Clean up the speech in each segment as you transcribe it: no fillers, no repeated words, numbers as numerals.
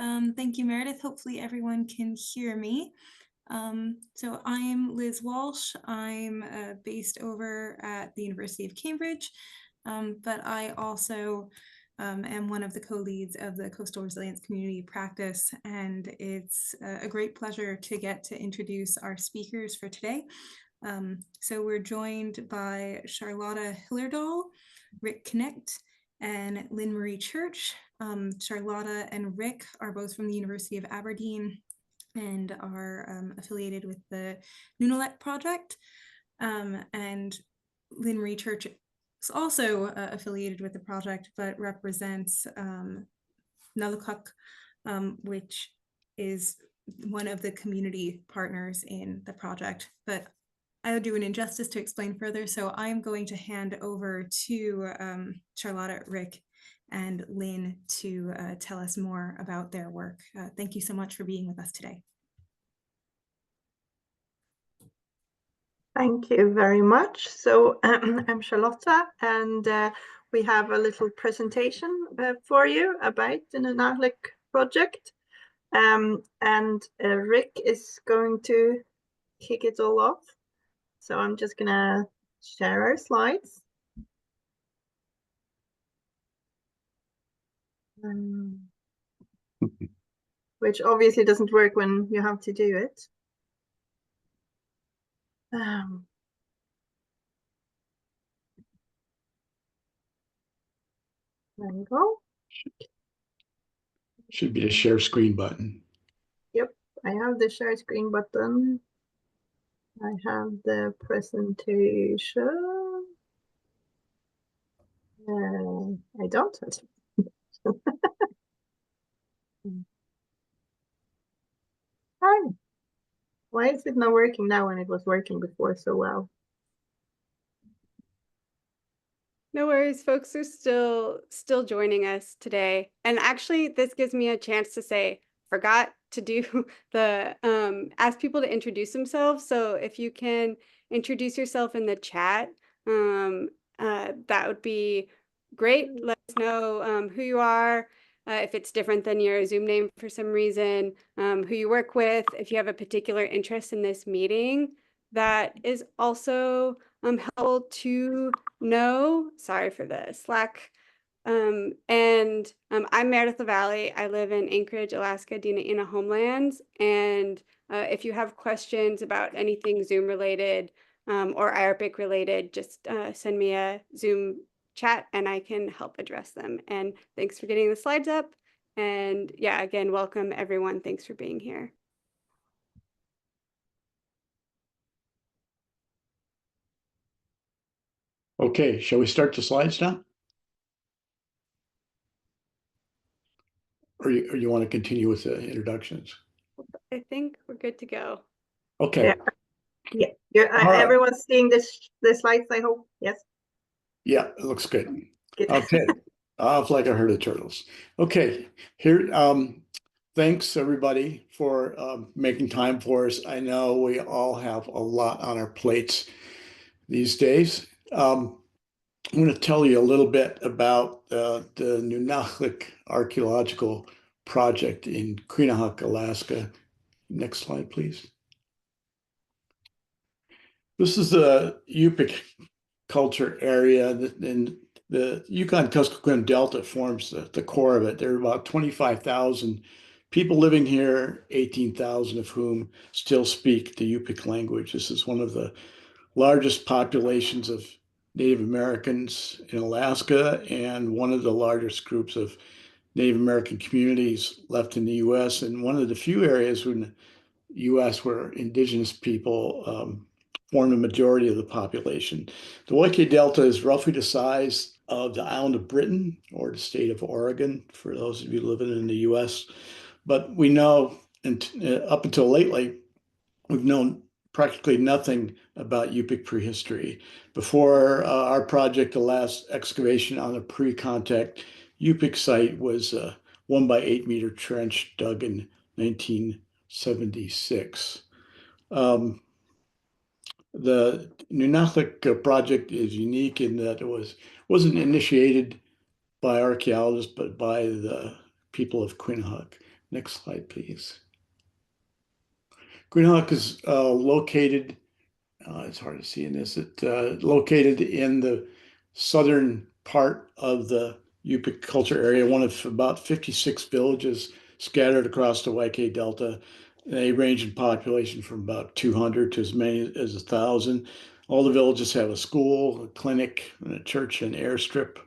Thank you, Meredith. Hopefully everyone can hear me. So I'm Liz Walsh. I'm based over at the University of Cambridge, but I also am one of the co-leads of the Coastal Resilience Community Practice, and it's a great pleasure to get to introduce our speakers for today. So we're joined by Charlotta Hillerdal, Rick Knecht, and Lynn Marie Church. Charlotta and Rick are both from the University of Aberdeen and are affiliated with the Nunalleq Project. And Lynn Marie Church is also affiliated with the project, but represents Nalaquq, which is one of the community partners in the project. But I'll do an injustice to explain further, so I'm going to hand over to Charlotta, Rick, and Lynn to tell us more about their work. Thank you so much for being with us today. Thank you very much. So I'm Charlotta, and we have a little presentation for you about the Nunalleq Project. And Rick is going to kick it all off. So I'm just gonna share our slides. Which obviously doesn't work when you have to do it. There we go. Should be a share screen button. Yep, I have the share screen button. I have the presentation. I don't. Hi. Why is it not working now when it was working before so well? No worries, folks are still joining us today. And actually, this gives me a chance to say, forgot to do the ask people to introduce themselves. So if you can introduce yourself in the chat, that would be great. Let us know who you are, if it's different than your Zoom name for some reason, who you work with, if you have a particular interest in this meeting. That is also helpful to know. Sorry for the Slack. I'm Meredith LaValle. I live in Anchorage, Alaska, Dina homelands. And if you have questions about anything Zoom related or IRPIC related, just send me a Zoom chat and I can help address them. And thanks for getting the slides up. And yeah, again, welcome everyone. Thanks for being here. Okay, shall we start the slides now? Or you want to continue with the introductions? I think we're good to go. Okay. Yeah. Right. Everyone's seeing the slides, I hope. Yes. Yeah, it looks good. Okay. It's like I heard of turtles. Okay. Here. Thanks everybody for making time for us. I know we all have a lot on our plates these days. I'm going to tell you a little bit about the Nunalleq Archaeological Project in Quinhagak, Alaska. Next slide, please. This is the Yupik culture area, and the Yukon-Kuskokwim Delta forms the core of it. There are about 25,000 people living here, 18,000 of whom still speak the Yupik language. This is one of the largest populations of Native Americans in Alaska and one of the largest groups of Native American communities left in the U.S. and one of the few areas in the U.S. where indigenous people form the majority of the population. The Waikiki Delta is roughly the size of the island of Britain or the state of Oregon, for those of you living in the U.S. But we know, up until lately, we've known practically nothing about Yupik prehistory. Before our project, the last excavation on a pre-contact Yupik site was a 1 by 8 meter trench dug in 1976. The Nunalleq Project is unique in that it wasn't initiated by archaeologists, but by the people of Quinhagak. Next slide, please. Quinhagak is located, it's hard to see in this, located in the southern part of the Yupik culture area, one of about 56 villages scattered across the Yk Delta. They range in population from about 200 to as many as 1,000. All the villages have a school, a clinic, a church, an airstrip,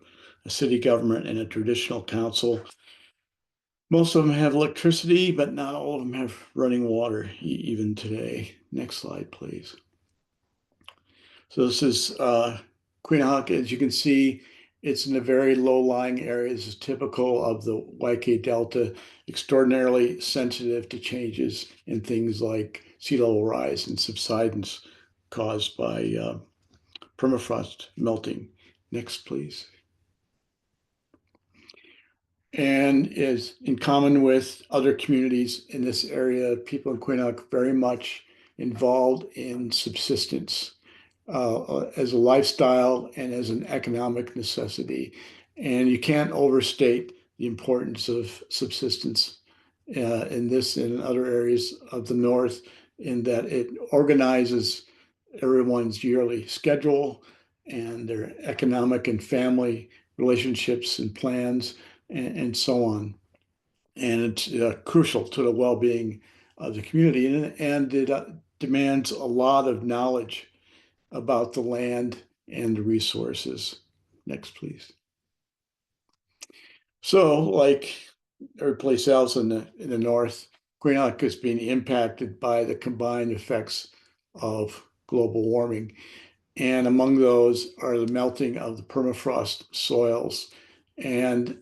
a city government, and a traditional council. Most of them have electricity, but not all of them have running water, even today. Next slide, please. So this is Quinhagak. As you can see, it's in a very low-lying area. This is typical of the Yk Delta, extraordinarily sensitive to changes in things like sea level rise and subsidence caused by permafrost melting. Next, please. And is in common with other communities in this area, people in Quinhagak very much involved in subsistence as a lifestyle and as an economic necessity. And you can't overstate the importance of subsistence in this and in other areas of the North, in that it organizes everyone's yearly schedule and their economic and family relationships and plans and so on. And it's crucial to the well-being of the community, and it demands a lot of knowledge about the land and the resources. Next, please. So, like every place else in the North, Quinhagak is being impacted by the combined effects of global warming. And among those are the melting of the permafrost soils, and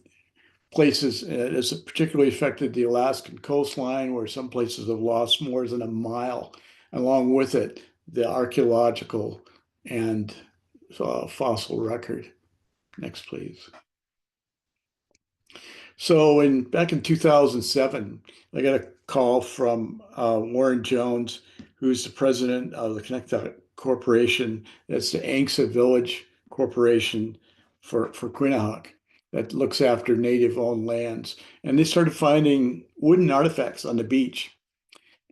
places, it's particularly affected the Alaskan coastline, where some places have lost more than a mile. Along with it, the archaeological and fossil record. Next, please. So back in 2007, I got a call from Warren Jones, who's the president of the Knecht Corporation. That's the Angsa Village Corporation for Quinhagak, that looks after native-owned lands. And they started finding wooden artifacts on the beach.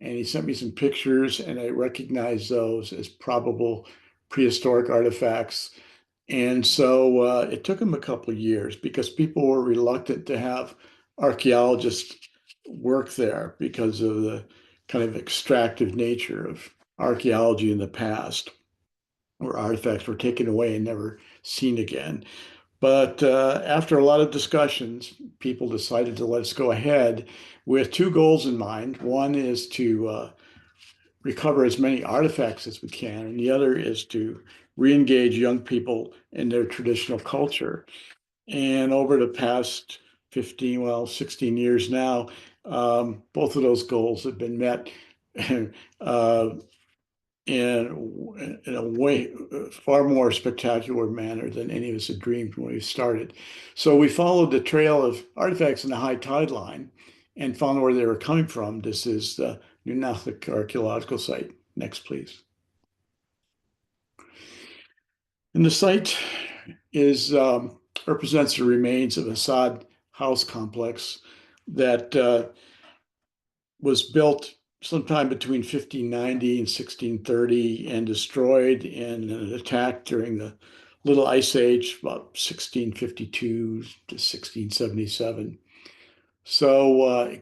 And he sent me some pictures, and I recognized those as probable prehistoric artifacts. And so it took him a couple of years because people were reluctant to have archaeologists work there because of the kind of extractive nature of archaeology in the past, where artifacts were taken away and never seen again. But after a lot of discussions, people decided to let us go ahead with two goals in mind. One is to recover as many artifacts as we can, and the other is to re-engage young people in their traditional culture. And over the past 16 years now, both of those goals have been met in a way far more spectacular manner than any of us had dreamed when we started. So we followed the trail of artifacts in the high tide line and found where they were coming from. This is the Nunalleq archaeological site. Next, please. And the site is represents the remains of a sod house complex that was built sometime between 1590 and 1630 and destroyed in an attack during the Little Ice Age, about 1652 to 1677. So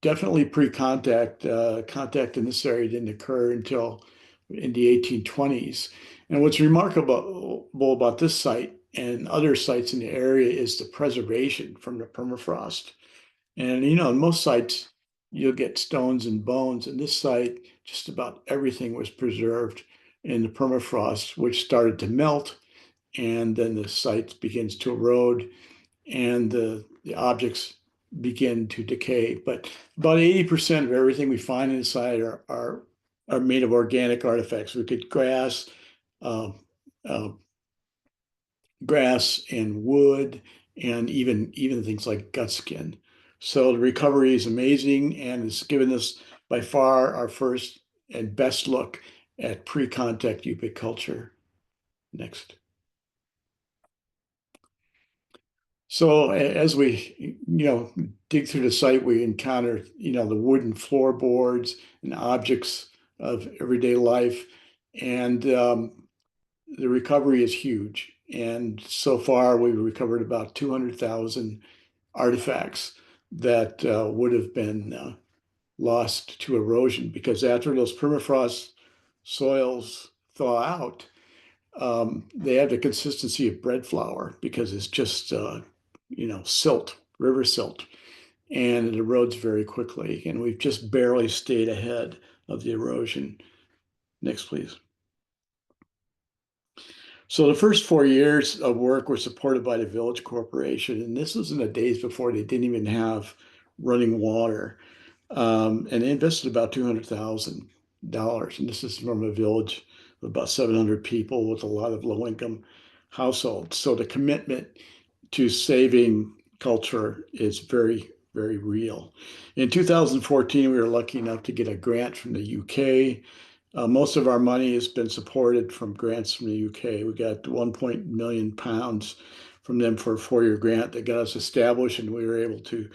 definitely pre-contact. Contact in this area didn't occur until in the 1820s. And what's remarkable about this site and other sites in the area is the preservation from the permafrost. And in most sites, you'll get stones and bones. In this site, just about everything was preserved in the permafrost, which started to melt, and then the site begins to erode, and the objects begin to decay. But about 80% of everything we find inside are made of organic artifacts. We get grass, grass and wood, and even things like gut skin. So the recovery is amazing, and it's given us by far our first and best look at pre-contact Yupik culture. Next. So as we, dig through the site, we encounter, the wooden floorboards and objects of everyday life. And the recovery is huge. And so far, we've recovered about 200,000 artifacts that would have been lost to erosion, because after those permafrost soils thaw out, they have the consistency of bread flour because it's just, silt, river silt, and it erodes very quickly. And we've just barely stayed ahead of the erosion. Next, please. So the first 4 years of work were supported by the Village Corporation, and this was in the days before they didn't even have running water. And they invested about $200,000. And this is from a village of about 700 people with a lot of low-income households. So the commitment to saving culture is very, very real. In 2014, we were lucky enough to get a grant from the UK. Most of our money has been supported from grants from the UK. We got 1 million pounds from them for a 4-year grant that got us established, and we were able to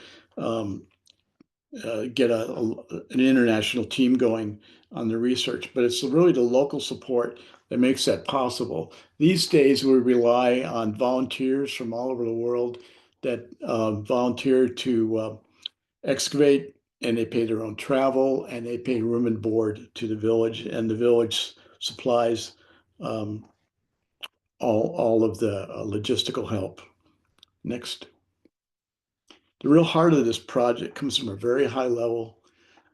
get an international team going on the research. But it's really the local support that makes that possible. These days, we rely on volunteers from all over the world that volunteer to excavate, and they pay their own travel, and they pay room and board to the village, and the village supplies all of the logistical help. Next. The real heart of this project comes from a very high level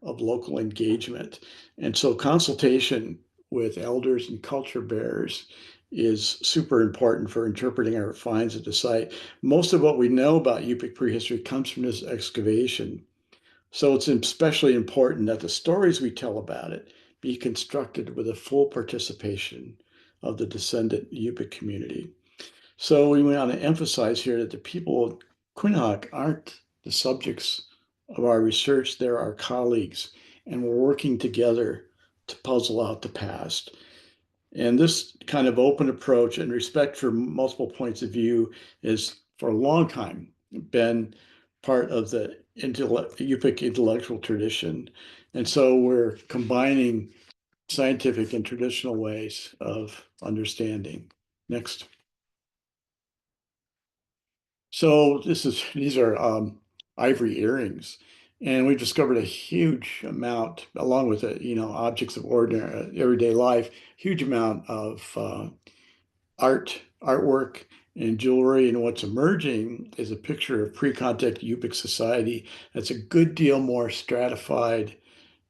of local engagement. And so consultation with elders and culture bearers is super important for interpreting our finds at the site. Most of what we know about Yupik prehistory comes from this excavation. So it's especially important that the stories we tell about it be constructed with a full participation of the descendant Yupik community. So we want to emphasize here that the people of Quinhagak aren't the subjects of our research, they're our colleagues, and we're working together to puzzle out the past. And this kind of open approach and respect for multiple points of view is for a long time been part of the Yupik intellectual tradition. And so we're combining scientific and traditional ways of understanding. Next. So these are ivory earrings, and we discovered a huge amount, along with objects of ordinary everyday life, huge amount of artwork and jewelry. And what's emerging is a picture of pre-contact Yupik society that's a good deal more stratified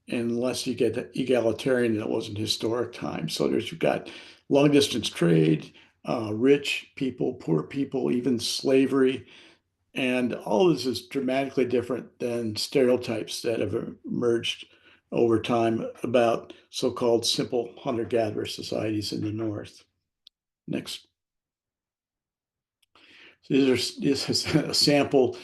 and less egalitarian than it was in historic times. So you've got long distance trade, rich people, poor people, even slavery. And all this is dramatically different than stereotypes that have emerged over time about so-called simple hunter-gatherer societies in the North. Next. So this is a sample,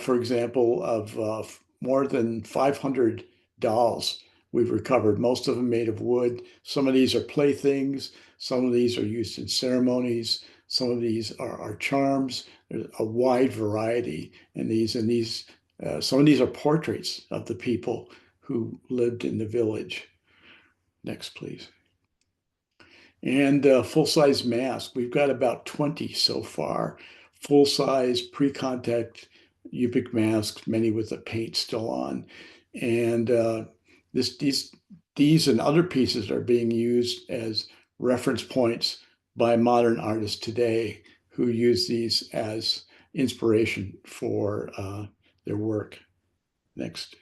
for example, of more than 500 dolls we've recovered, most of them made of wood. Some of these are playthings. Some of these are used in ceremonies. Some of these are charms. There's a wide variety in these. Some of these are portraits of the people who lived in the village. Next, please. And full-size mask. We've got about 20 so far. Full-size pre-contact Yupik masks, many with the paint still on. And these and other pieces are being used as reference points by modern artists today who use these as inspiration for their work. Next.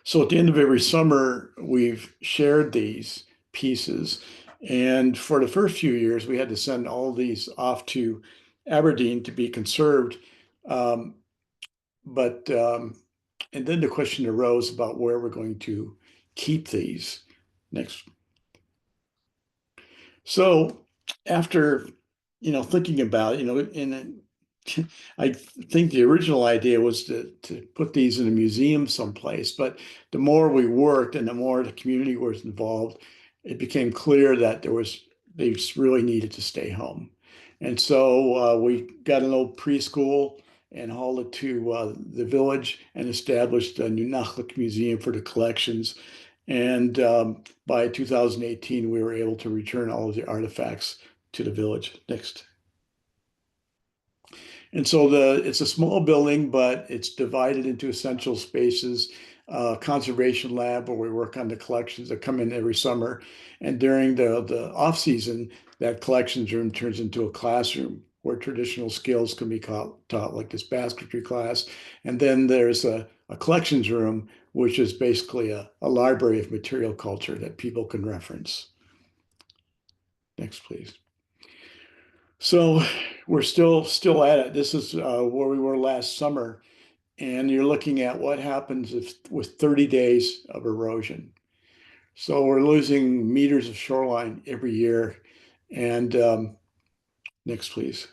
So at the end of every summer, we've shared these pieces. And for the first few years, we had to send all these off to Aberdeen to be conserved. And then the question arose about where we're going to keep these. Next. So after, thinking about, I think the original idea was to put these in a museum someplace, but the more we worked and the more the community was involved, it became clear that they really needed to stay home. And so we got an old preschool and hauled it to the village and established a Nunalleq Museum for the collections. And by 2018, we were able to return all of the artifacts to the village. Next. And so it's a small building, but it's divided into essential spaces, conservation lab where we work on the collections that come in every summer. And during the off season, that collections room turns into a classroom where traditional skills can be taught, like this basketry class. And then there's a collections room, which is basically a library of material culture that people can reference. Next, please. So we're still at it. This is where we were last summer, and you're looking at what happens with 30 days of erosion. So we're losing meters of shoreline every year. And next, please.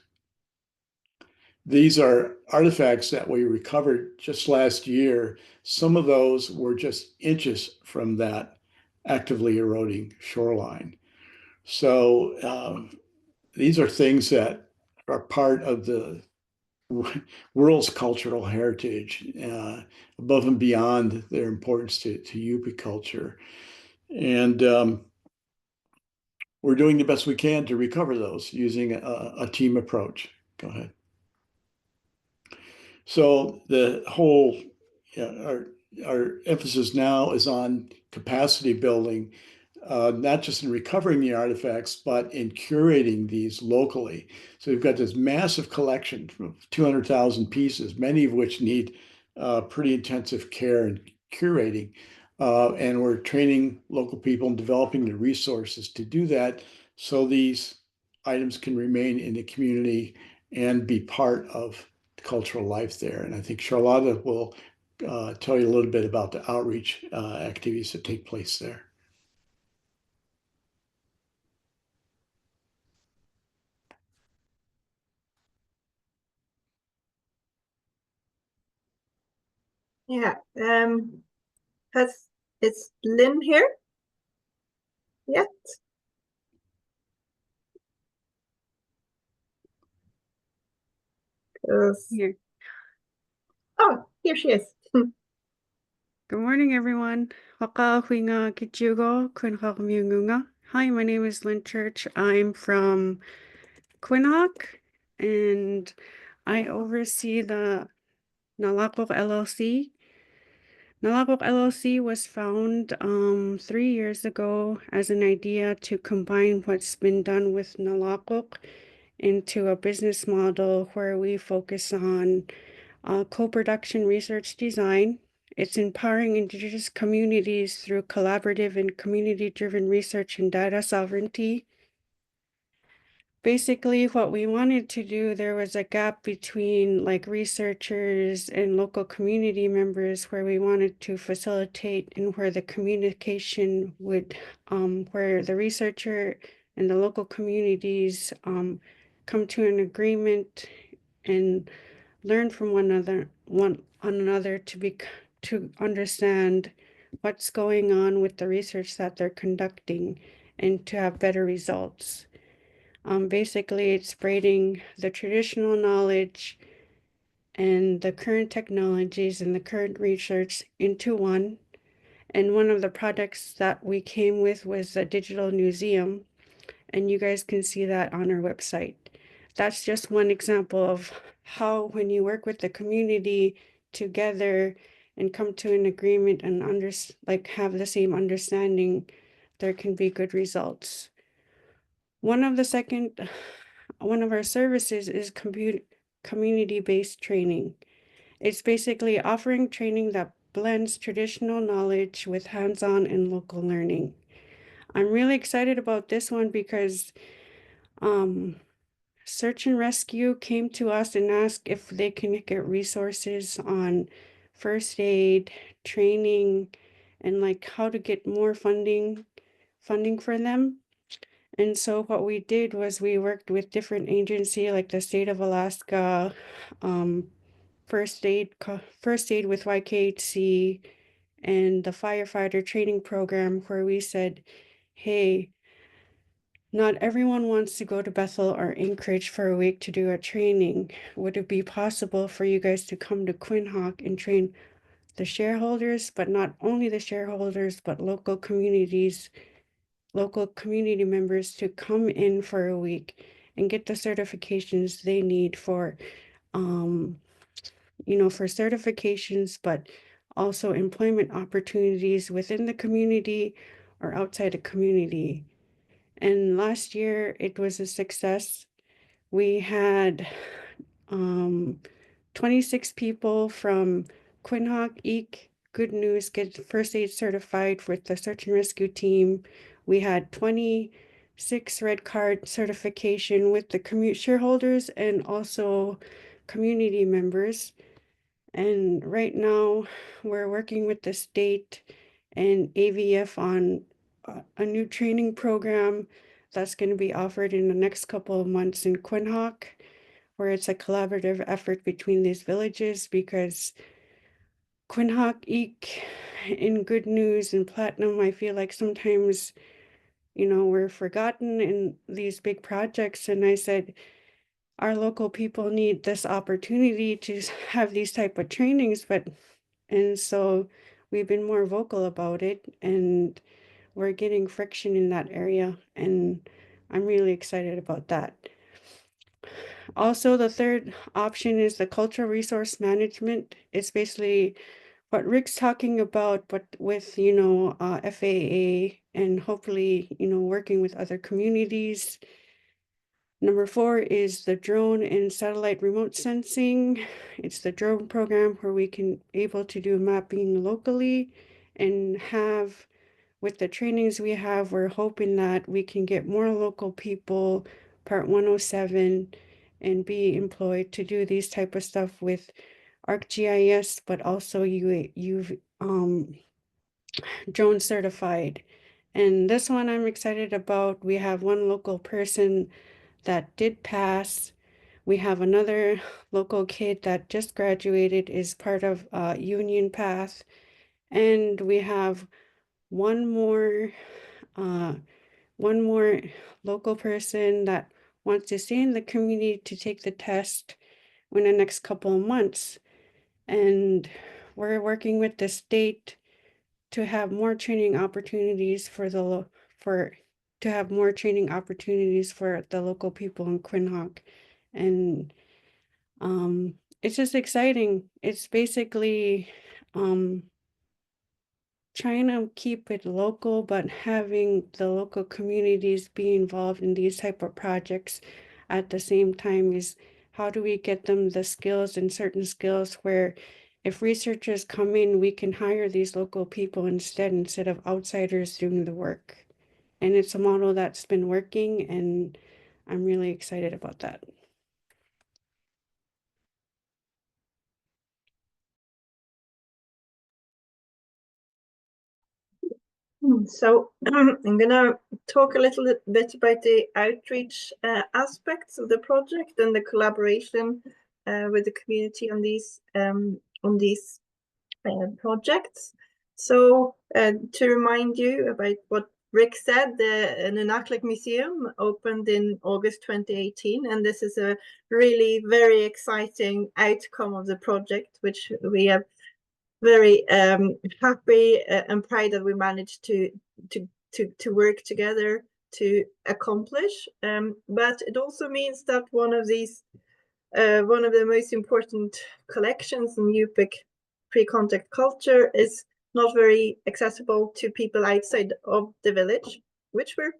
These are artifacts that we recovered just last year. Some of those were just inches from that actively eroding shoreline. So these are things that are part of the world's cultural heritage, above and beyond their importance to Yupik culture. And we're doing the best we can to recover those using a team approach. Go ahead. So the whole, our emphasis now is on capacity building, not just in recovering the artifacts, but in curating these locally. So we've got this massive collection of 200,000 pieces, many of which need pretty intensive care and curating. And we're training local people and developing the resources to do that so these items can remain in the community and be part of cultural life there. And I think Charlotta will tell you a little bit about the outreach activities that take place there. Yeah. Is Lynn here yet? Here. Oh, here she is. Good morning, everyone. Quinhagak. Hi, my name is Lynn Church. I'm from Quinhagak, and I oversee the Nalaquq LLC. Nalaquq LLC was found 3 years ago as an idea to combine what's been done with Nalaquq into a business model where we focus on co-production research design. It's empowering Indigenous communities through collaborative and community-driven research and data sovereignty. Basically, what we wanted to do, there was a gap between like researchers and local community members where we wanted to facilitate and where the communication would, where the researcher and the local communities come to an agreement and learn from one another to understand what's going on with the research that they're conducting and to have better results. Basically, it's braiding the traditional knowledge and the current technologies and the current research into one. And one of the projects that we came with was a digital museum, and you guys can see that on our website. That's just one example of how when you work with the community together and come to an agreement and have the same understanding, there can be good results. One of our services is community-based training. It's basically offering training that blends traditional knowledge with hands-on and local learning. I'm really excited about this one because Search and Rescue came to us and asked if they can get resources on first aid, training, and like how to get more funding for them. And so what we did was we worked with different agencies like the state of Alaska, first aid with YKHC, and the firefighter training program where we said, hey, Not everyone wants to go to Bethel or Anchorage for a week to do a training. Would it be possible for you guys to come to Quinhagak and train the shareholders, but not only the shareholders, but local communities, local community members to come in for a week and get the certifications they need for, for certifications, but also employment opportunities within the community or outside the community. And last year it was a success. We had 26 people from Quinhagak Good News get first aid certified with the search and rescue team. We had 26 red card certification with the shareholders and also community members. And right now we're working with the state and AVF on a new training program that's going to be offered in the next couple of months in Quinhagak, where it's a collaborative effort between these villages, because Quinhagak in Good News and Platinum, I feel like sometimes, we're forgotten in these big projects. And I said, our local people need this opportunity to have these type of trainings, and so we've been more vocal about it, and we're getting friction in that area, and I'm really excited about that. Also, the third option is the cultural resource management. It's basically what Rick's talking about, but with, FAA and hopefully, working with other communities. Number 4 is the drone and satellite remote sensing. It's the drone program where we can able to do mapping locally and have, with the trainings we have, we're hoping that we can get more local people, Part 107, and be employed to do these type of stuff with ArcGIS, but also you've drone certified. And this one I'm excited about. We have one local person that did pass. We have another local kid that just graduated, is part of Union Path. And we have one more local person that wants to stay in the community to take the test in the next couple of months. And we're working with the state to have more training opportunities for the local people in Quinhagak. And it's just exciting. It's basically trying to keep it local, but having the local communities be involved in these type of projects at the same time. Is how do we get them the skills and certain skills where if researchers come in, we can hire these local people instead of outsiders doing the work. And it's a model that's been working, and I'm really excited about that. So I'm gonna talk a little bit about the outreach aspects of the project and the collaboration with the community on these projects. So to remind you about what Rick said, the Nunalleq Museum opened in August 2018, and this is a really very exciting outcome of the project, which we have very happy and proud that we managed to work together to accomplish. But it also means that one of the most important collections in Yupik pre-contact culture is not very accessible to people outside of the village, which we're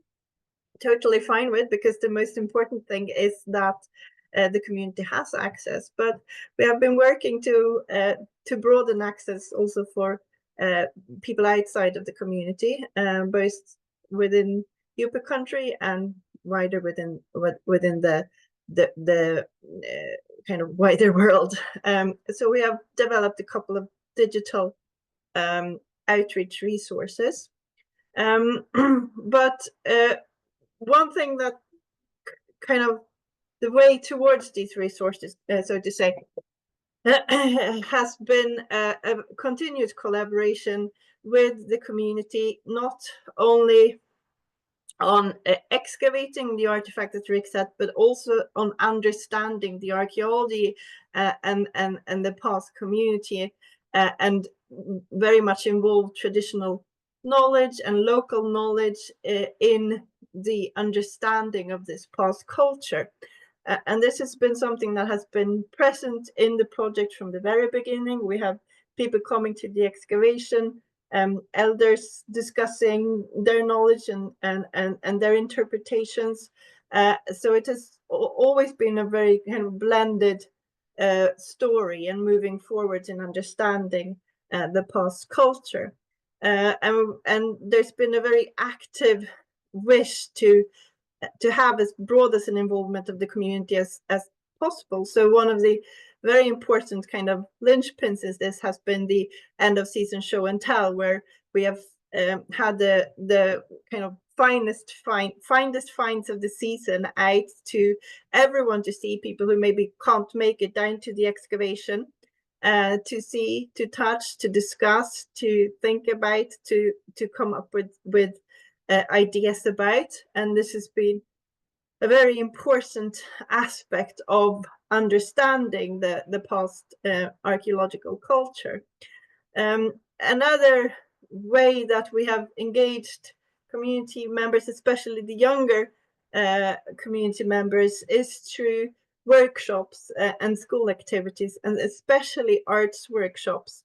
totally fine with, because the most important thing is that the community has access. But we have been working to broaden access also for people outside of the community, both within Yupik country and wider within the kind of wider world. So we have developed a couple of digital outreach resources. But one thing that kind of the way towards these resources, so to say, has been a continued collaboration with the community, not only on excavating the artifact that Rick said, but also on understanding the archaeology and the past community, and very much involved traditional knowledge and local knowledge in the understanding of this past culture. And this has been something that has been present in the project from the very beginning. We have people coming to the excavation, elders discussing their knowledge and their interpretations. So it has always been a very kind of blended story and moving forward in understanding the past culture. And there's been a very active wish to have as broad as an involvement of the community as possible. So one of the very important kind of linchpins is this has been the end of season show and tell, where we have had the kind of finest finds of the season out to everyone to see, people who maybe can't make it down to the excavation, to see, to touch, to discuss, to think about, to come up with ideas about. And this has been a very important aspect of understanding the past archaeological culture. Another way that we have engaged community members, especially the younger community members, is through workshops and school activities, and especially arts workshops.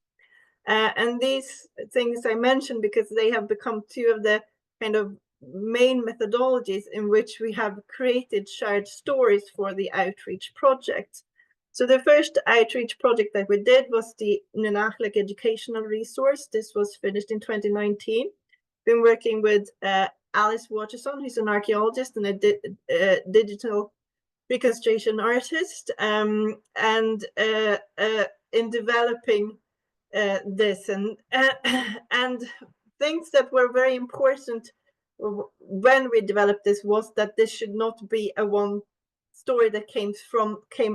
And these things I mentioned because they have become two of the kind of main methodologies in which we have created shared stories for the outreach project. So the first outreach project that we did was the Nunalleq educational resource. This was finished in 2019. Been working with Alice Waterson, who's an archaeologist and a digital reconstruction artist, and in developing this and things that were very important when we developed this was that this should not be a one story that came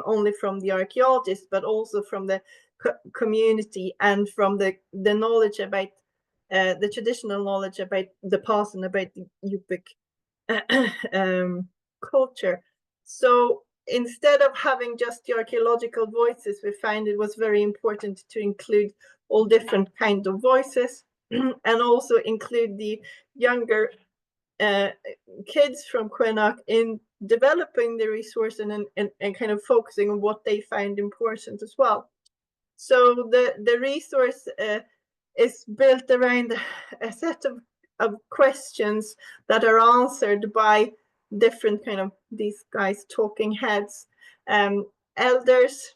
only from the archaeologists, but also from the community and from the knowledge about the traditional knowledge about the past and about the Yupik culture. So instead of having just the archaeological voices, we found it was very important to include all different kinds of voices and also include the younger kids from Quinhagak in developing the resource and kind of focusing on what they find important as well. So the resource is built around a set of questions that are answered by different kind of these guys talking heads, elders,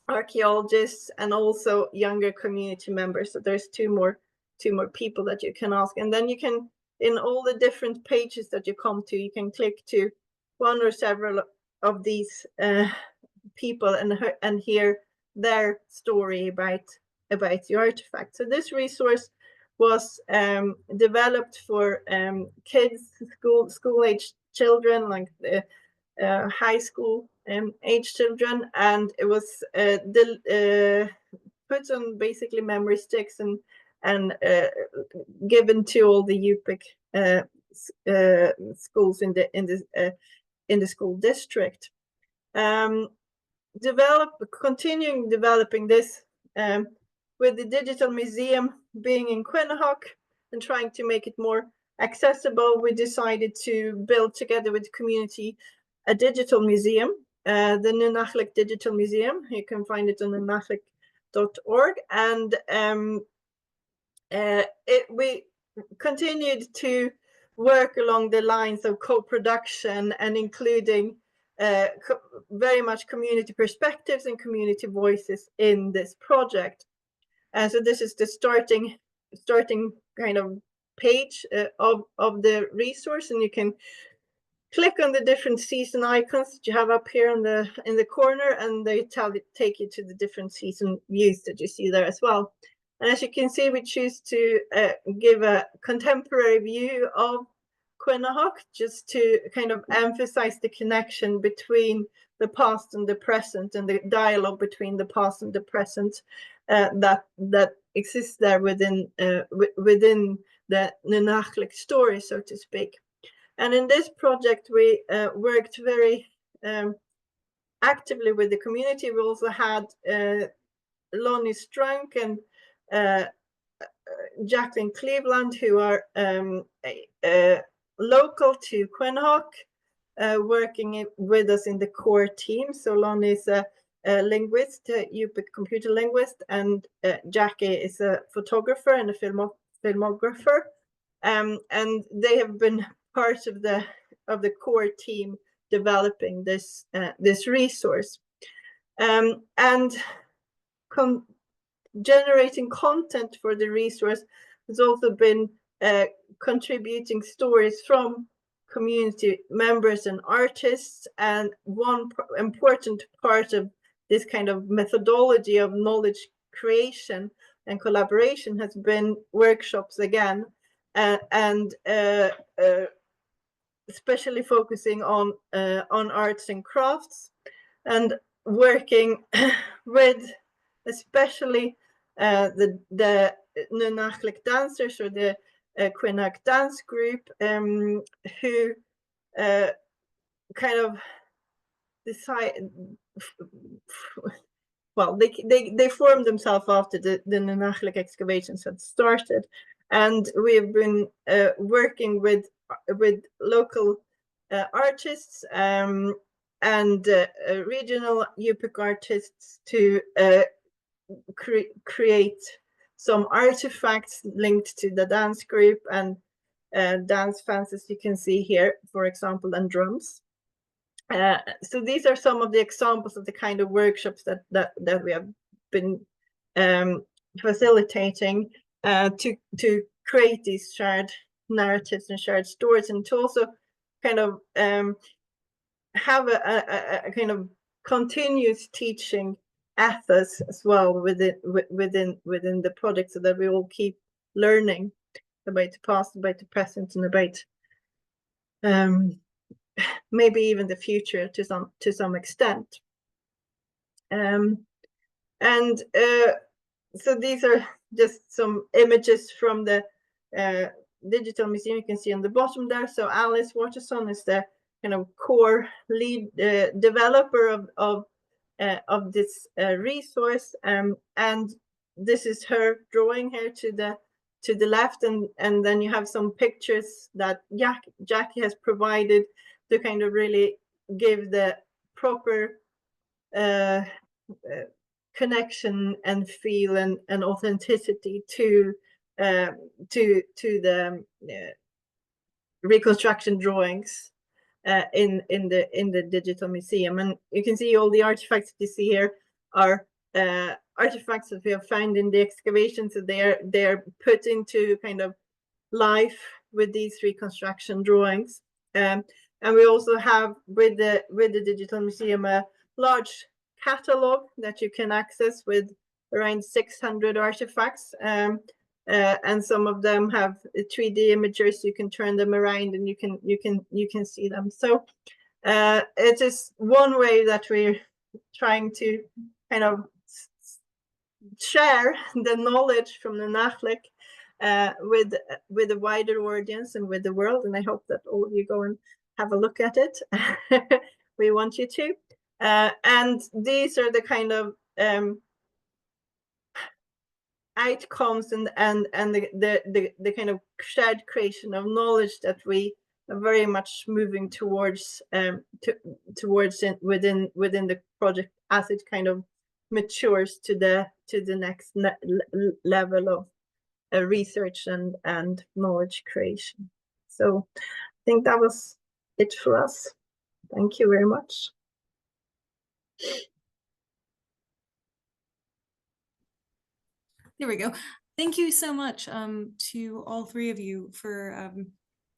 archaeologists, and also younger community members. So there's two more people that you can ask, and then you can, in all the different pages that you come to, you can click to one or several of these people and hear their story about the artifact. So this resource was developed for kids, school-age children, like high school age children, and it was put on basically memory sticks and given to all the Yupik schools in the school district. Continuing developing this with the digital museum being in Quinhagak and trying to make it more accessible, we decided to build together with the community a digital museum, the Nunalleq Digital Museum. You can find it on nunalleq.org, and we continued to work along the lines of co-production and including very much community perspectives and community voices in this project. So this is the starting kind of page of the resource, and you can click on the different season icons that you have up here in the corner, and they take you to the different season views that you see there as well. And as you can see, we choose to give a contemporary view of Quinhagak, just to kind of emphasize the connection between the past and the present, and the dialogue between the past and the present that exists there within the Nunalleq story, so to speak. And in this project, we worked very actively with the community. We also had Lonnie Strunk and Jacqueline Cleveland, who are local to Quinhagak, working with us in the core team. So Lonnie is a linguist, a Yupik computer linguist, and Jackie is a photographer and a filmographer. And they have been part of the core team developing this resource, and generating content for the resource has also been contributing stories from community members and artists. And one important part of this kind of methodology of knowledge creation and collaboration has been workshops again, and especially focusing on arts and crafts, and working with especially the Nunalleq dancers, or the Quinhagak dance group, who kind of decide, well, they formed themselves after the Nunalleq excavations had started, and we have been working with local artists and regional Yupik artists to create some artifacts linked to the dance group, and dance fans, you can see here, for example, and drums. So these are some of the examples of the kind of workshops that we have been facilitating to create these shared narratives and shared stories, and to also kind of have a kind of continuous teaching ethos as well within the project, so that we all keep learning about the past, about the present, and about maybe even the future to some extent. So these are just some images from the digital museum. You can see on the bottom there. So Alice Waterson is the kind of core lead developer of this resource, and this is her drawing here to the left, and then you have some pictures that Jackie has provided to kind of really give the proper connection and feel and authenticity to the reconstruction drawings in the digital museum. And you can see all the artifacts that you see here are artifacts that we have found in the excavation. So they're put into kind of life with these reconstruction drawings. And we also have with the digital museum a large catalog that you can access with around 600 artifacts. And some of them have 3D images. You can turn them around and you can see them. So it is one way that we're trying to kind of share the knowledge from the Nunalleq with a wider audience and with the world. And I hope that all of you go and have a look at it. We want you to. And these are the kind of outcomes and the kind of shared creation of knowledge that we are very much moving towards within the project as it kind of matures to the next level of research and knowledge creation. So I think that was it for us. Thank you very much. There we go. Thank you so much to all three of you for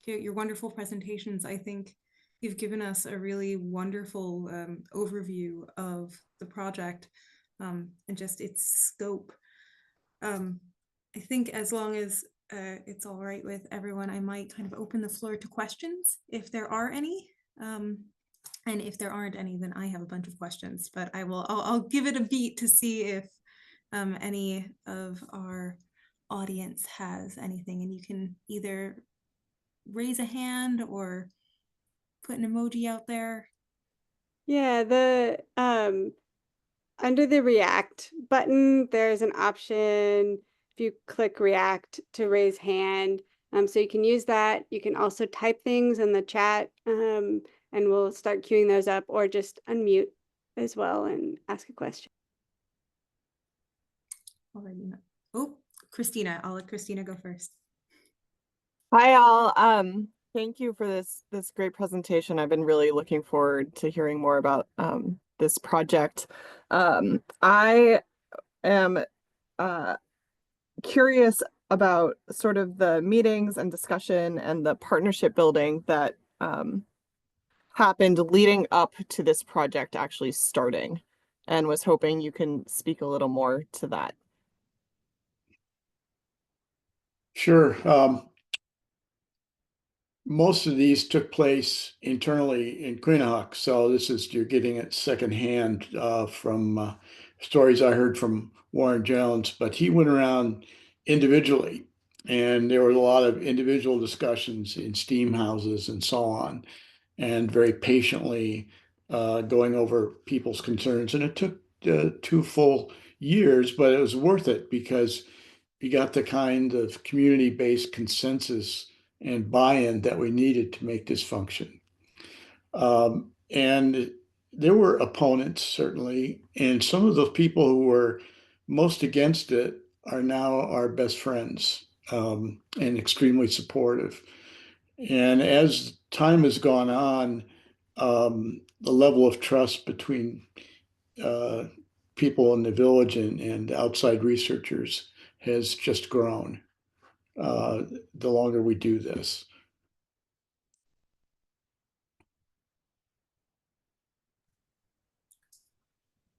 your wonderful presentations. I think you've given us a really wonderful overview of the project and just its scope. I think as long as it's all right with everyone, I might kind of open the floor to questions if there are any. And if there aren't any, then I have a bunch of questions, but I'll give it a beat to see if any of our audience has anything, and you can either raise a hand or put an emoji out there. Yeah, the under the React button, there's an option if you click React to raise hand. So you can use that. You can also type things in the chat, and we'll start queuing those up, or just unmute as well and ask a question. Already know. Oh, Christina. I'll let Christina go first. Hi all. Thank you for this great presentation. I've been really looking forward to hearing more about this project. I am curious about sort of the meetings and discussion and the partnership building that happened leading up to this project actually starting, and was hoping you can speak a little more to that. Sure. Most of these took place internally in Quinhagak, so you're getting it secondhand from stories I heard from Warren Jones, but he went around individually, and there were a lot of individual discussions in steam houses and so on, and very patiently going over people's concerns. And it took 2 full years, but it was worth it because you got the kind of community-based consensus and buy-in that we needed to make this function. And there were opponents, certainly, and some of those people who were most against it are now our best friends, and extremely supportive. And as time has gone on, the level of trust between people in the village and outside researchers has just grown the longer we do this.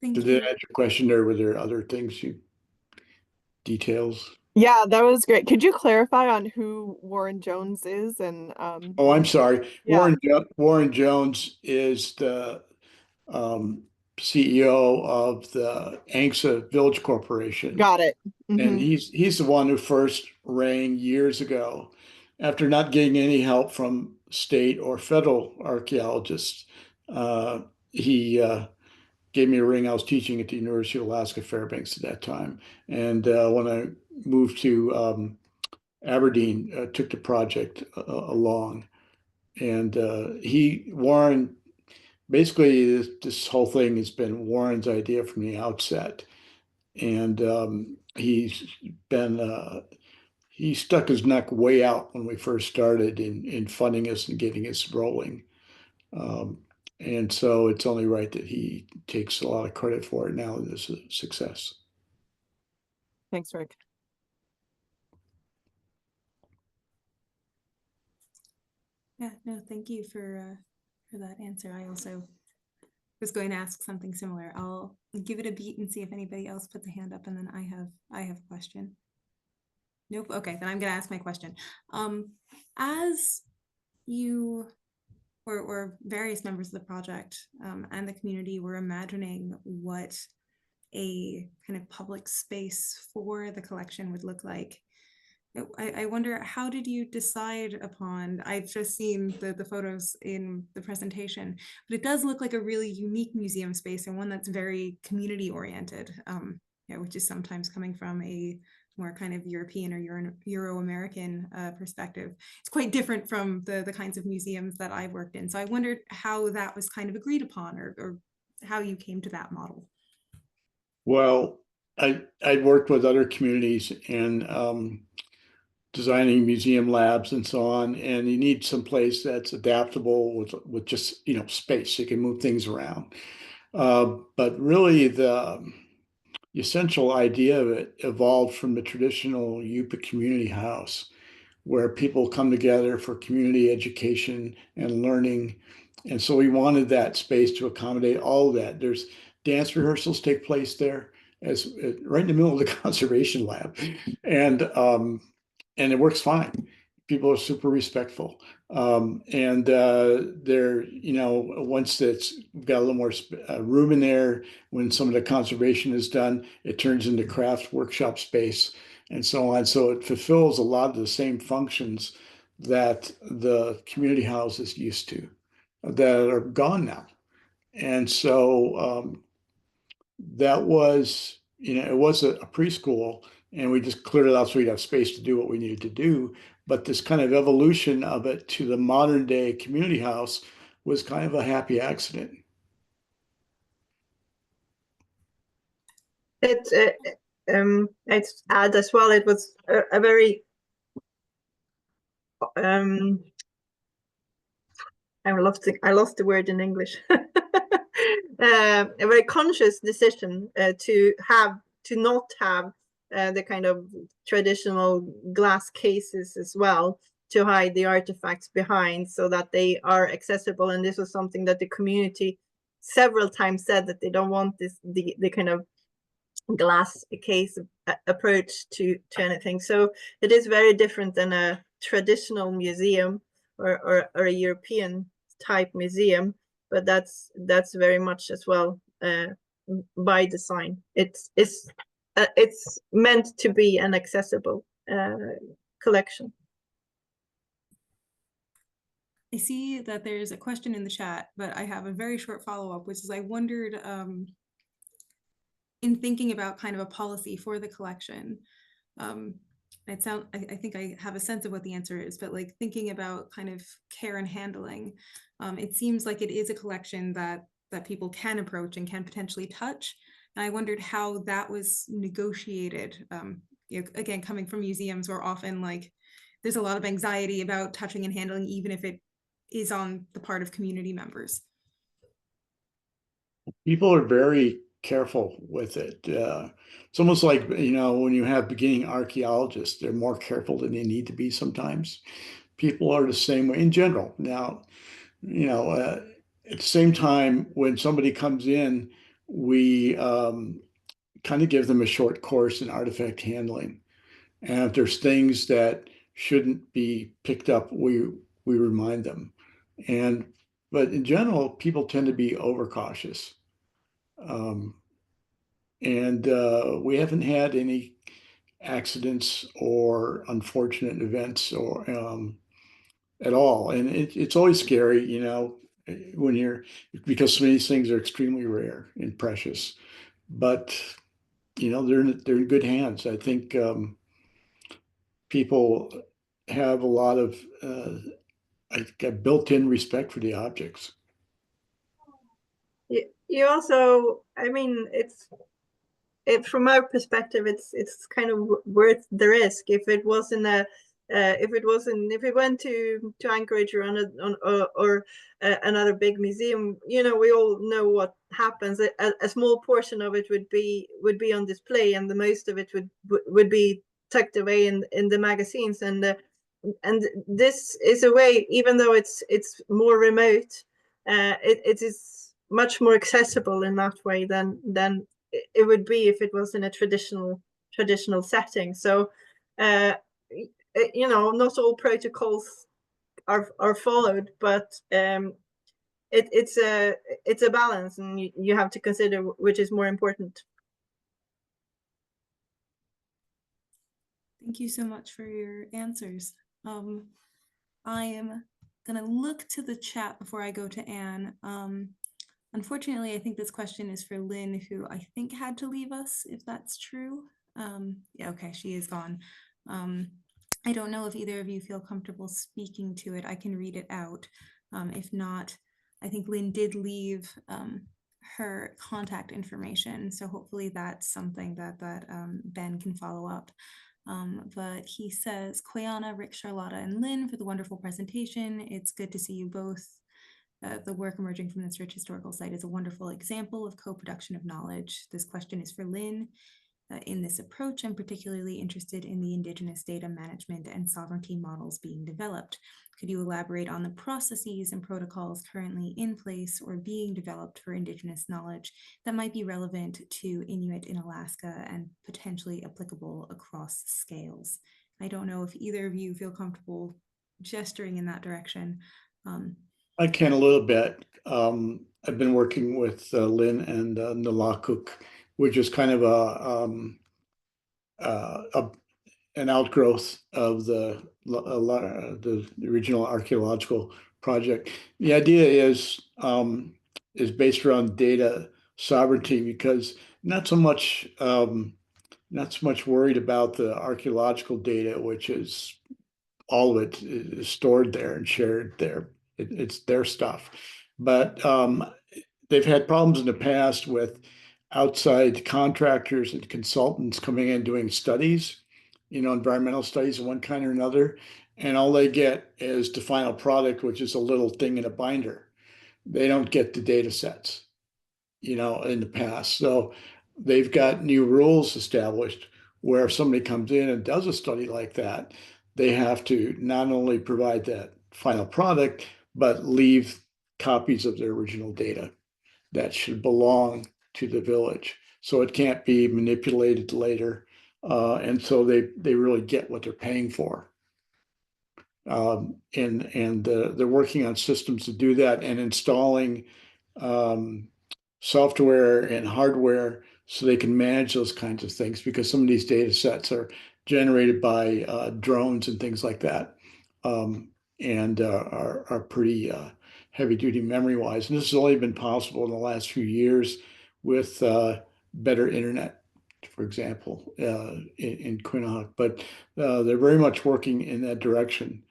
Thank Did you. that answer your question, or were there other things details? Yeah, that was great. Could you clarify on who Warren Jones is? And Oh, I'm sorry. Yeah. Warren Jones is the CEO of the ANCSA Village Corporation. Got it. And he's the one who first rang years ago, after not getting any help from state or federal archaeologists. He gave me a ring. I was teaching at the University of Alaska Fairbanks at that time, and when I moved to Aberdeen, took the project along. And Warren, basically this whole thing has been Warren's idea from the outset. And he's been he stuck his neck way out when we first started in funding us and getting us rolling. And so it's only right that he takes a lot of credit for it now that it's a success. Thanks, Rick. Yeah, no, thank you for that answer. I also was going to ask something similar. I'll give it a beat and see if anybody else put the hand up, and then I have a question. Nope. Okay, then I'm going to ask my question. As you or various members of the project and the community were imagining what a kind of public space for the collection would look like, I wonder, how did you decide upon, I've just seen the photos in the presentation, but it does look like a really unique museum space, and one that's very community oriented, which is sometimes coming from a more kind of European or Euro-American perspective. It's quite different from the kinds of museums that I've worked in. So I wondered how that was kind of agreed upon, or how you came to that model. Well, I worked with other communities and designing museum labs and so on, and you need some place that's adaptable with just space, so you can move things around. But really the essential idea of it evolved from the traditional Yupik community house, where people come together for community education and learning. And so we wanted that space to accommodate all of that. There's dance rehearsals take place there as right in the middle of the conservation lab. And it works fine. People are super respectful. And they're, once it's got a little more room in there, when some of the conservation is done, it turns into craft workshop space and so on. So it fulfills a lot of the same functions that the community house is used to. that are gone now. And so that was, it was a preschool, and we just cleared it out so we'd have space to do what we needed to do. But this kind of evolution of it to the modern day community house was kind of a happy accident. It's add as well. It was a very I lost the word in English. A very conscious decision to not have the kind of traditional glass cases as well, to hide the artifacts behind so that they are accessible. And this was something that the community several times said, that they don't want the kind of glass case approach to anything. So it is very different than a traditional museum or a European type museum, but that's very much as well by design. It's meant to be an accessible collection. I see that there's a question in the chat, but I have a very short follow-up, which is I wondered, in thinking about kind of a policy for the collection, I think I have a sense of what the answer is, but like thinking about kind of care and handling, it seems like it is a collection that people can approach and can potentially touch. And I wondered how that was negotiated. Again, coming from museums where often like there's a lot of anxiety about touching and handling, even if it is on the part of community members. People are very careful with it. It's almost like, when you have beginning archaeologists, they're more careful than they need to be sometimes. People are the same way in general. Now, at the same time, when somebody comes in, we kind of give them a short course in artifact handling. And if there's things that shouldn't be picked up, we remind them. But in general, people tend to be overcautious. We haven't had any accidents or unfortunate events or at all. And it's always scary, when because some of these things are extremely rare and precious. But they're in good hands. I think people have a lot of a built-in respect for the objects. You also, I mean, from our perspective, it's kind of worth the risk. If it went to Anchorage or another big museum, we all know what happens. A small portion of it would be on display, and the most of it would be tucked away in the magazines. And this is a way, even though it's more remote, it is much more accessible in that way than it would be if it was in a traditional setting. So not all protocols are followed, but it's a balance, and you have to consider which is more important. Thank you so much for your answers. I am gonna look to the chat before I go to Anne. Unfortunately, I think this question is for Lynn, who I think had to leave us, if that's true. Yeah, okay, she is gone. I don't know if either of you feel comfortable speaking to it. I can read it out. If not, I think Lynn did leave her contact information, so hopefully that's something that Ben can follow up. But he says, Quiana, Rick, Charlotta, and Lynn for the wonderful presentation. It's good to see you both. The work emerging from this rich historical site is a wonderful example of co-production of knowledge. This question is for Lynn. In this approach, I'm particularly interested in the Indigenous data management and sovereignty models being developed. Could you elaborate on the processes and protocols currently in place or being developed for Indigenous knowledge that might be relevant to Inuit in Alaska and potentially applicable across scales? I don't know if either of you feel comfortable gesturing in that direction. I can a little bit. I've been working with Lynn and Nalaquq, which is kind of an outgrowth of the original archaeological project. The idea is based around data sovereignty, because not so much worried about the archaeological data, which is all of it is stored there and shared there. It's their stuff. But they've had problems in the past with outside contractors and consultants coming in doing studies, environmental studies of one kind or another. And all they get is the final product, which is a little thing in a binder. They don't get the data sets, in the past. So they've got new rules established where if somebody comes in and does a study like that, they have to not only provide that final product, but leave copies of their original data that should belong to the village. So it can't be manipulated later. And so they really get what they're paying for. And they're working on systems to do that and installing software and hardware so they can manage those kinds of things, because some of these data sets are generated by drones and things like that, and are pretty heavy duty memory wise. And this has only been possible in the last few years with better internet, for example, in Quinhagak. But they're very much working in that direction.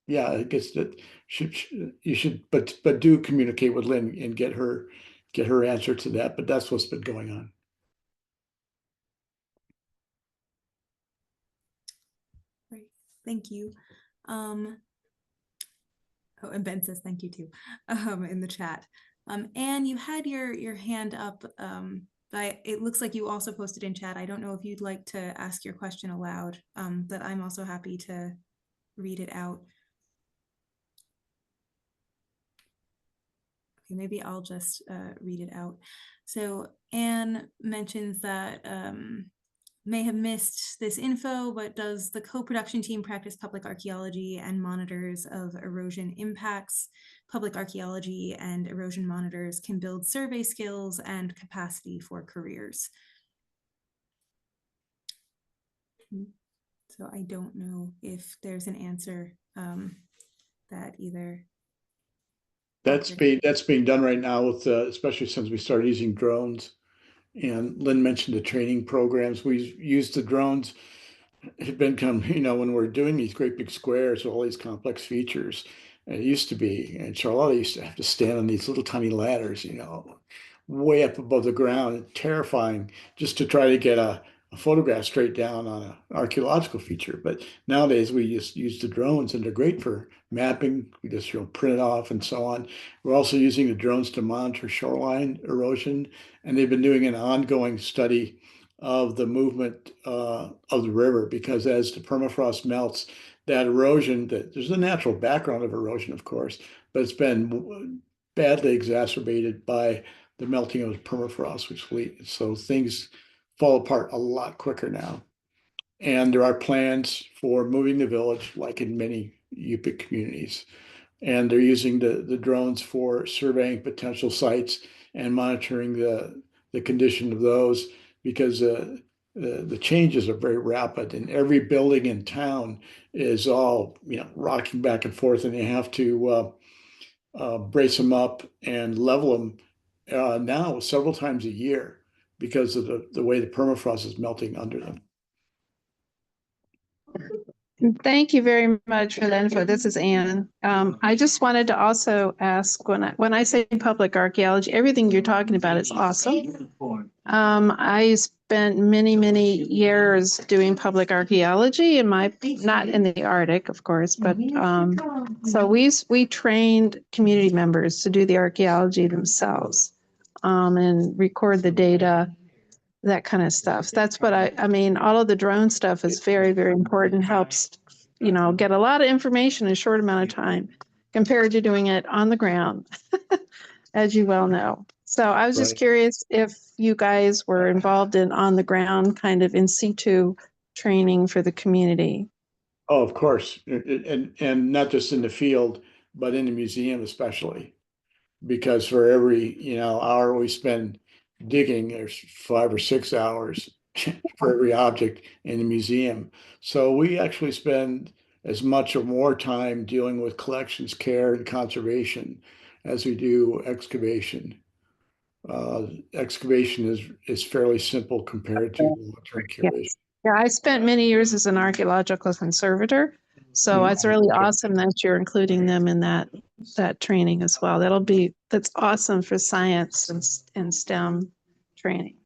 Yeah, I guess that you should, but do communicate with Lynn and get her answer to that. But that's what's been going on. Great, thank you. Oh, and Ben says thank you too, in the chat. Anne, you had your hand up, but it looks like you also posted in chat. I don't know if you'd like to ask your question aloud, but I'm also happy to read it out. Okay, maybe I'll just read it out. So Anne mentions that may have missed this info, but does the co-production team practice public archaeology and monitors of erosion impacts? Public archaeology and erosion monitors can build survey skills and capacity for careers. So I don't know if there's an answer that either. That's being done right now with especially since we started using drones. And Lynn mentioned the training programs. We used the drones. Have become, when we're doing these great big squares with all these complex features, it used to be, and Charlotta used to have to stand on these little tiny ladders, way up above the ground, terrifying, just to try to get a photograph straight down on an archaeological feature. But nowadays we just use the drones, and they're great for mapping. We just print it off and so on. We're also using the drones to monitor shoreline erosion, and they've been doing an ongoing study of the movement of the river, because as the permafrost melts, that erosion, there's a natural background of erosion, of course, but it's been badly exacerbated by the melting of the permafrost, so things fall apart a lot quicker now. And there are plans for moving the village, like in many Yupik communities. And they're using the drones for surveying potential sites and monitoring the condition of those, because the changes are very rapid, and every building in town is all rocking back and forth, and they have to brace them up and level them now several times a year because of the way the permafrost is melting under them. Thank you very much for the info. This is Anne. I just wanted to also ask, when I say public archaeology, everything you're talking about is awesome. I spent many years doing public archaeology not in the Arctic, of course, but so we trained community members to do the archaeology themselves, and record the data, that kind of stuff. That's what I mean, all of the drone stuff is very, very important, helps, get a lot of information in a short amount of time compared to doing it on the ground, as you well know. So I was just curious if you guys were involved in on the ground kind of in situ training for the community. Oh, of course. And not just in the field, but in the museum especially, because for every hour we spend digging, there's 5 or 6 hours for every object in the museum. So we actually spend as much or more time dealing with collections care and conservation as we do excavation. Excavation is fairly simple compared to long-term curation. Yes. Yeah, I spent many years as an archaeological conservator, so it's really awesome that you're including them in that training as well. That's awesome for science and STEM training.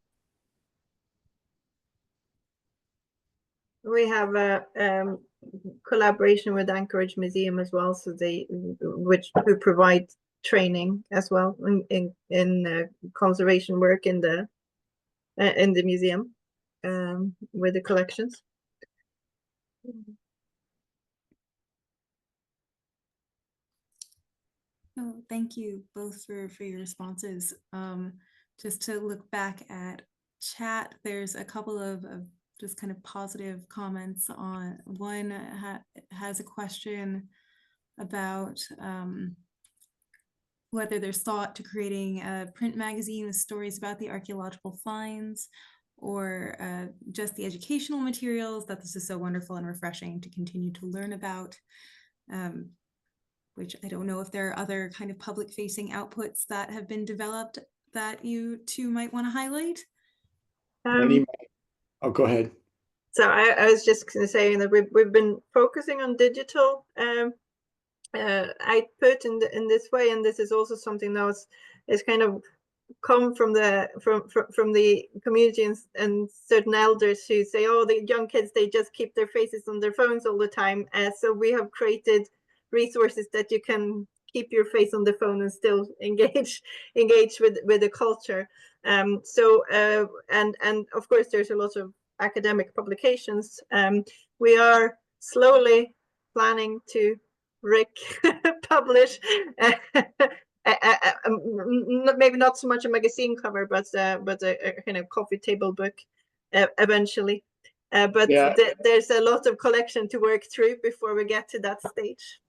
We have a collaboration with Anchorage Museum as well, so who provide training as well in conservation work in the museum with the collections. Oh, thank you both for your responses. Just to look back at chat, there's a couple of just kind of positive comments on one has a question about whether there's thought to creating a print magazine with stories about the archaeological finds, or just the educational materials, that this is so wonderful and refreshing to continue to learn about. Which I don't know if there are other kind of public facing outputs that have been developed that you two might want to highlight. Oh, go ahead. So I was just going to say that we've been focusing on digital output in this way, and this is also something that is kind of come from the community and certain elders who say, oh, the young kids, they just keep their faces on their phones all the time. So we have created resources that you can keep your face on the phone and still engage with the culture. And of course there's a lot of academic publications. We are slowly planning to publish maybe not so much a magazine cover, but a kind of coffee table book eventually. But yeah, there's a lot of collection to work through before we get to that stage.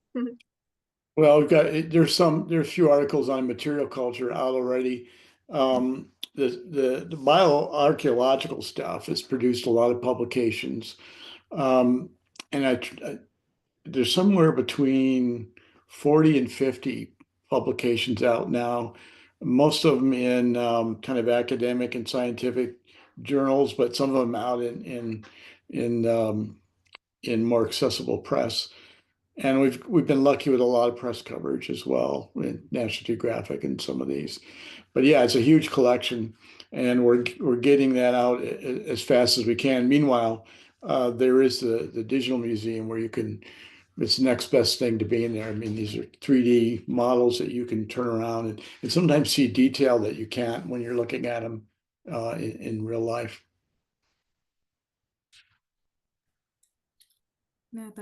Well, there's a few articles on material culture out already. The bioarchaeological stuff has produced a lot of publications, and there's somewhere between 40 and 50 publications out now, most of them in kind of academic and scientific journals, but some of them out in more accessible press. And we've been lucky with a lot of press coverage as well, with National Geographic and some of these. But yeah, it's a huge collection, and we're getting that out as fast as we can. Meanwhile, there is the digital museum where you can. It's the next best thing to being there. I mean, these are 3D models that you can turn around and sometimes see detail that you can't when you're looking at them in real life. No,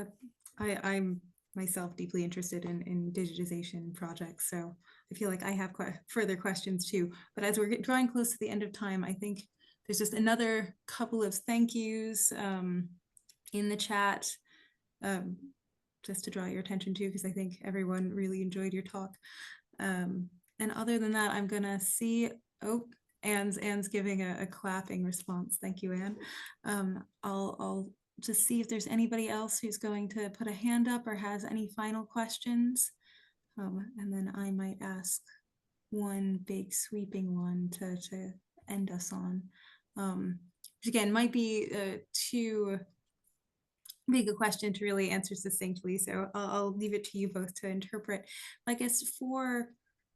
I'm myself deeply interested in digitization projects, so I feel like I have further questions too. But as we're drawing close to the end of time, I think there's just another couple of thank yous in the chat, just to draw your attention to, because I think everyone really enjoyed your talk. And other than that, I'm gonna see, oh, Anne's giving a clapping response. Thank you, Anne. I'll just see if there's anybody else who's going to put a hand up or has any final questions. And then I might ask one big sweeping one to end us on. Which again, might be too big a question to really answer succinctly, so I'll leave it to you both to interpret. I guess for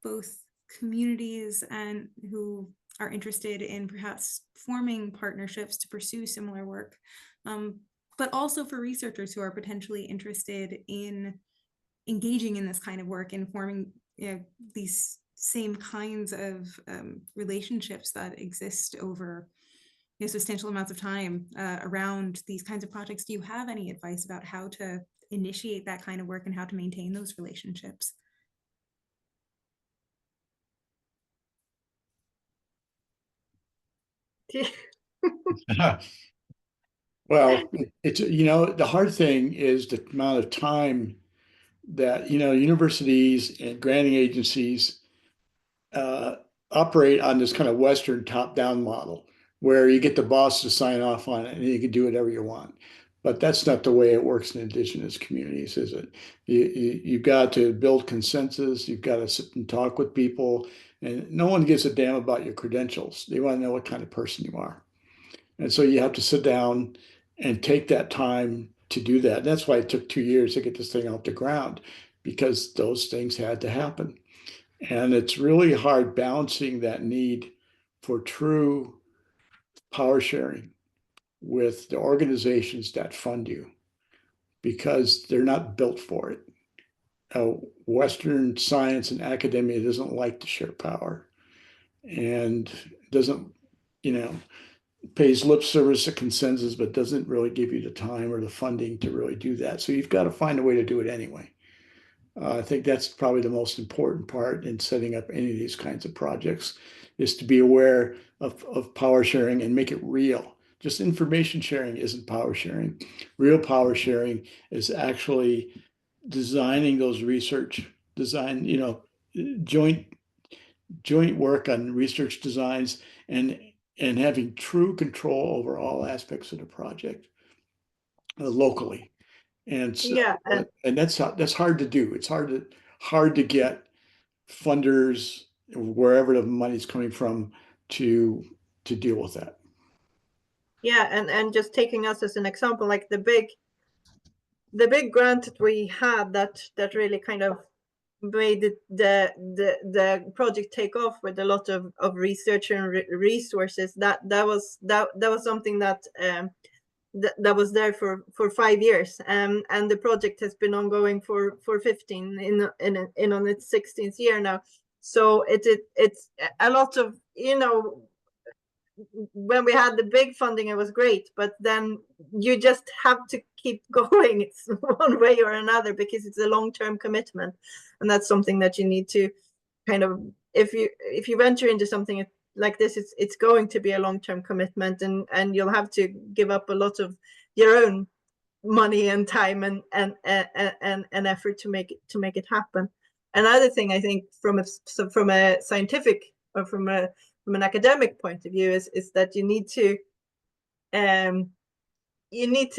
both communities and who are interested in perhaps forming partnerships to pursue similar work, but also for researchers who are potentially interested in engaging in this kind of work and forming these same kinds of relationships that exist over substantial amounts of time around these kinds of projects. Do you have any advice about how to initiate that kind of work and how to maintain those relationships? Well, it's, the hard thing is the amount of time that, universities and granting agencies operate on this kind of Western top-down model where you get the boss to sign off on it and you can do whatever you want. But that's not the way it works in indigenous communities, is it? You've got to build consensus. You've got to sit and talk with people, and no one gives a damn about your credentials. They want to know what kind of person you are. And so you have to sit down and take that time to do that. And that's why it took 2 years to get this thing off the ground, because those things had to happen. And it's really hard balancing that need for true power sharing with the organizations that fund you, because they're not built for it. Western science and academia doesn't like to share power, and doesn't, pays lip service to consensus, but doesn't really give you the time or the funding to really do that. So you've got to find a way to do it anyway. I think that's probably the most important part in setting up any of these kinds of projects, is to be aware of power sharing and make it real. Just information sharing isn't power sharing. Real power sharing is actually designing those research design, joint work on research designs, and having true control over all aspects of the project locally. And so, Yeah, and that's hard to do. It's hard to get funders, wherever the money's coming from, to deal with that. yeah, and just taking us as an example, like the big grant that we had that really kind of made the project take off with a lot of research and resources. That was something that that was there for 5 years, and the project has been ongoing for 15, in on its 16th year now. So it's a lot of, when we had the big funding, it was great, but then you just have to keep going. It's one way or another, because it's a long-term commitment, and that's something that you need to kind of, if you venture into something like this, it's going to be a long-term commitment, and you'll have to give up a lot of your own money and time and effort to make it happen. Another thing, I think, from a scientific, or from an academic point of view, is that you need to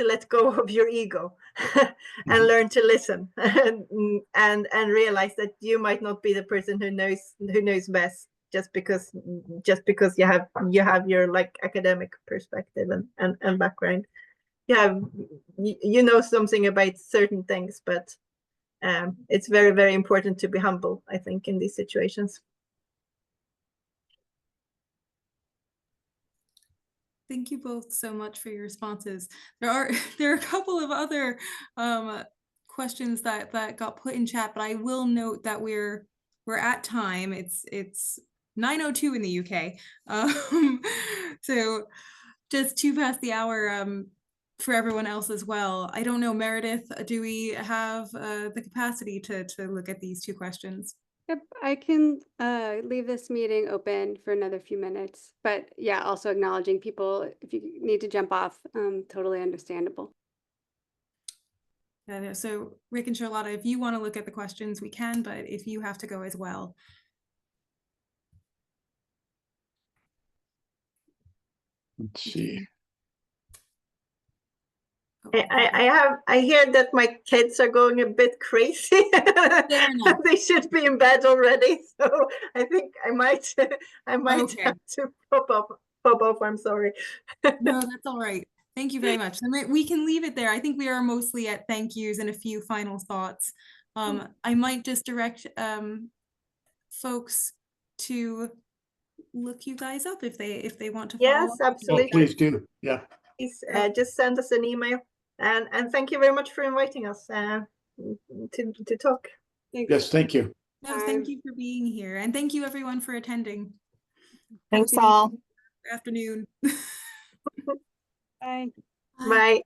let go of your ego and learn to listen, and realize that you might not be the person who knows best, just because you have your like academic perspective and background. You know something about certain things, but it's very, very important to be humble, I think, in these situations. Thank you both so much for your responses. There are a couple of other questions that got put in chat, but I will note that we're at time. It's 9:02 in the UK, so just 2 past the hour for everyone else as well. I don't know, Meredith, do we have the capacity to look at these 2 questions? Yep, I can leave this meeting open for another few minutes, but yeah, also acknowledging people, if you need to jump off, totally understandable. So Rick and Charlotta, if you want to look at the questions, we can, but if you have to go as well. Let's see. I hear that my kids are going a bit crazy. They should be in bed already, so I think I might Okay. have to pop off. I'm sorry. No, that's all right. Thank you very much. And we can leave it there. I think we are mostly at thank yous and a few final thoughts. I might just direct folks to look you guys up if they want to follow Yes, up. absolutely. Oh, please do. Yeah. Please just send us an email, and thank you very much for inviting us to talk. Thanks. Yes, thank you. No, thank you for being here, and thank you everyone for attending. Thanks all. Afternoon. Bye. Bye.